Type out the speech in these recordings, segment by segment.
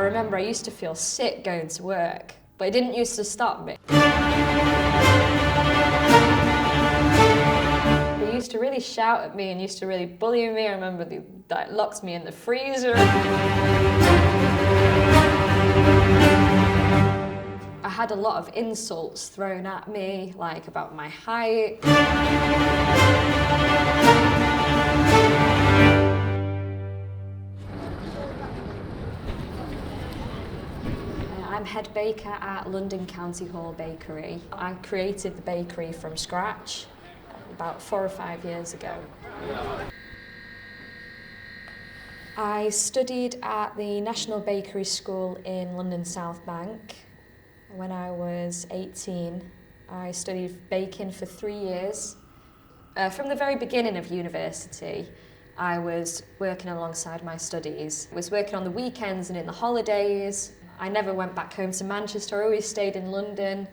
remember I used to feel sick going to work, but it didn't used to stop me. They used to really shout at me and used to really bully me. I remember they locked me in the freezer. I had a lot of insults thrown at me, like about my height. I'm head baker at London County Hall Bakery. I created the bakery from scratch about 4 or 5 years ago. I studied at the National Bakery School in London South Bank. When I was 18, I studied baking for 3 years. From the very beginning of university, I was working alongside my studies. I was working on the weekends and in the holidays. I never went back home to Manchester. I always stayed in London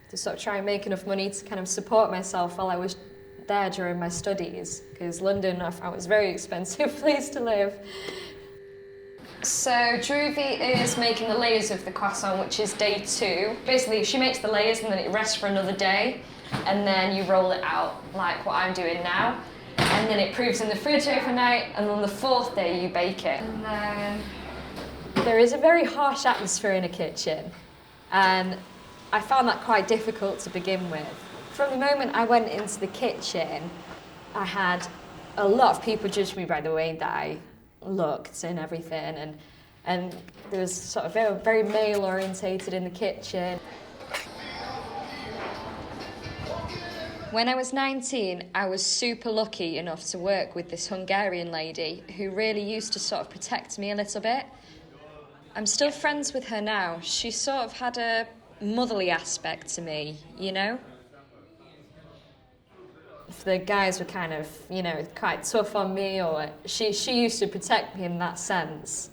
to sort of try and make enough money to kind of support myself while I was there during my studies, because London I found was a very expensive place to live. So Davies is making the layers of the croissant, which is day 2. Basically, she makes the layers and then it rests for another day, and then you roll it out like what I'm doing now, and then it proves in the fridge overnight, and on the 4th day you bake it. And then there is a very harsh atmosphere in a kitchen, and I found that quite difficult to begin with. From the moment I went into the kitchen, I had a lot of people judge me by the way that I looked and everything, and there was sort of very, very male orientated in the kitchen. When I was 19, I was super lucky enough to work with this Hungarian lady who really used to sort of protect me a little bit. I'm still friends with her now. She sort of had a motherly aspect to me, you know? If the guys were kind of, you know, quite tough on me, or she used to protect me in that sense.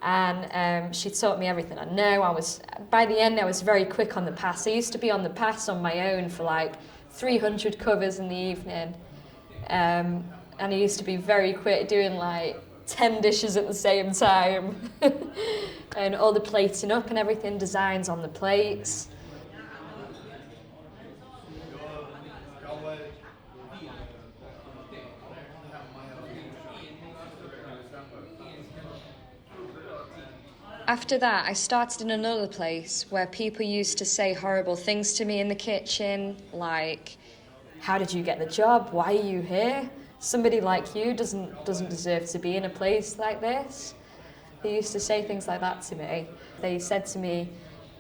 And she taught me everything I know. By the end, I was very quick on the pass. I used to be on the pass on my own for like 300 covers in the evening. And I used to be very quick doing like 10 dishes at the same time. And all the plating up and everything, designs on the plates. After that, I started in another place where people used to say horrible things to me in the kitchen, like, "How did you get the job? Why are you here? Somebody like you doesn't deserve to be in a place like this." They used to say things like that to me. They said to me,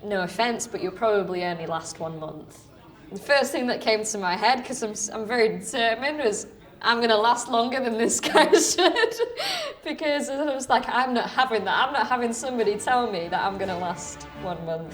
"No offence, but you'll probably only last 1 month." The first thing that came to my head, because I'm very determined, was I'm going to last longer than this guy should. Because I was like, I'm not having that. I'm not having somebody tell me that I'm going to last 1 month.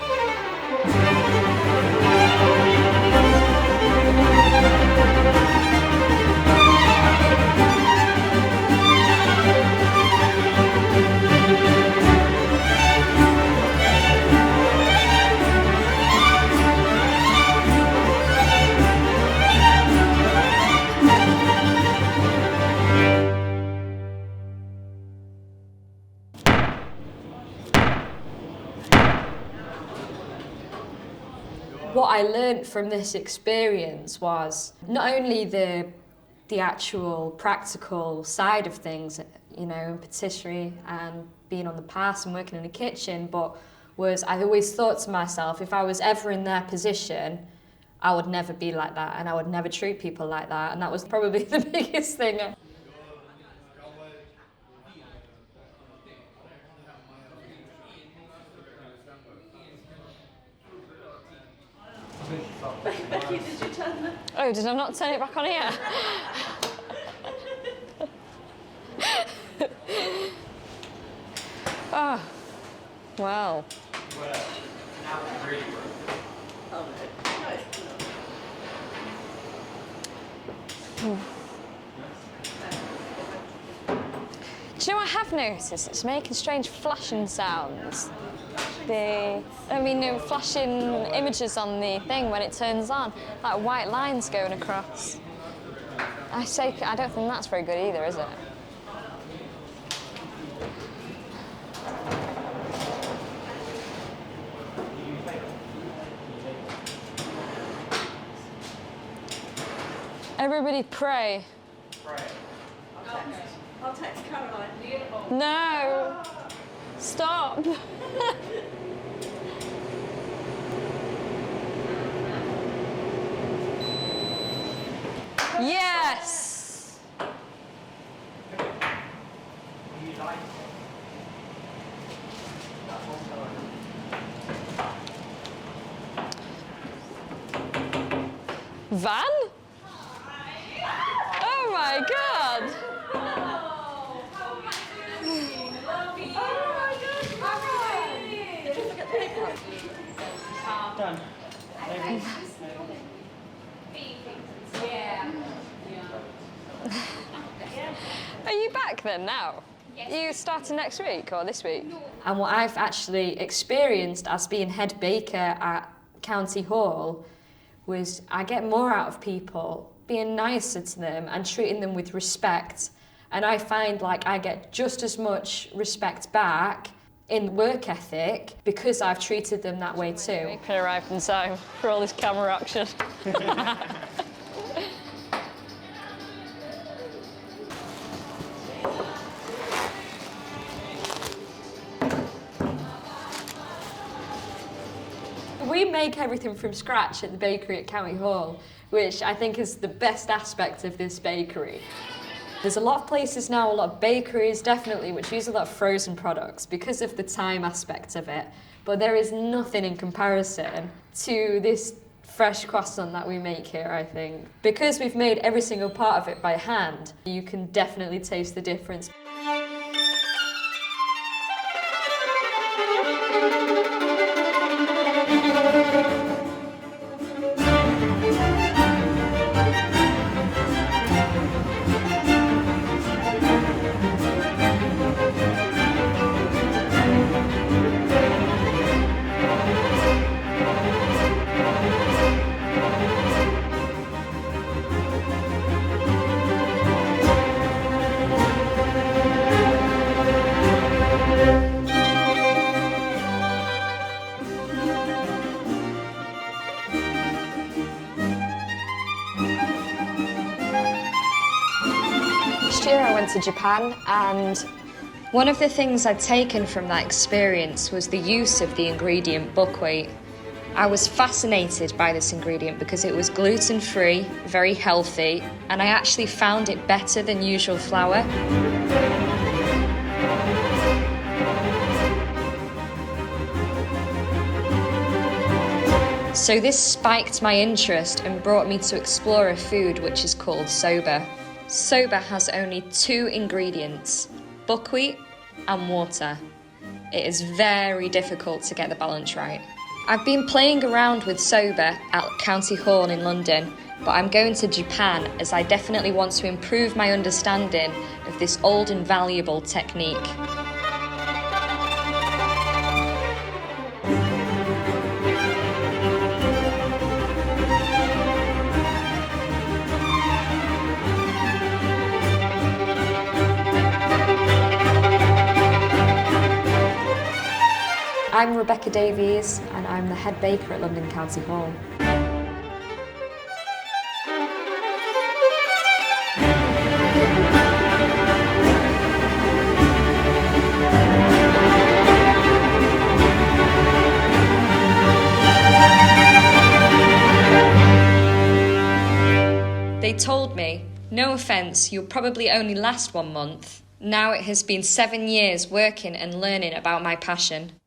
What I learned from this experience was not only the actual practical side of things, you know, in patisserie and being on the pass and working in a kitchen, but was I always thought to myself, if I was ever in their position, I would never be like that, and I would never treat people like that, and that was probably the biggest thing. Becky, did you turn the... Oh, did I not turn it back on here? Oh, well. Well, now it's really broken. Oh, no. No, it's not. Do you know what I have noticed? It's making strange flashing sounds. Flashing images on the thing when it turns on, like white lines going across. I don't think that's very good either, is it? Everybody pray. Right. I'll text Caroline. No. Stop. Yes. You like that one color. Van? Oh my God. Done. Are you back then now? You starting next week or this week? And what I've actually experienced as being head baker at County Hall was I get more out of people, being nicer to them and treating them with respect. And I find like I get just as much respect back in work ethic because I've treated them that way too. We can arrive in time for all this camera action. We make everything from scratch at the bakery at County Hall, which I think is the best aspect of this bakery. There's a lot of places now, a lot of bakeries, definitely, which use a lot of frozen products because of the time aspect of it. But there is nothing in comparison to this fresh croissant that we make here, I think. Because we've made every single part of it by hand, you can definitely taste the difference. Last year I went to Japan, and one of the things I'd taken from that experience was the use of the ingredient buckwheat. I was fascinated by this ingredient because it was gluten-free, very healthy, and I actually found it better than usual flour. So this spiked my interest and brought me to explore a food which is called soba. Soba has only 2 ingredients, buckwheat and water. It is very difficult to get the balance right. I've been playing around with soba at County Hall in London, but I'm going to Japan as I definitely want to improve my understanding of this old and valuable technique. I'm Rebecca Davies, and I'm the head baker at London County Hall. They told me, no offence, you'll probably only last 1 month. Now it has been 7 years working and learning about my passion.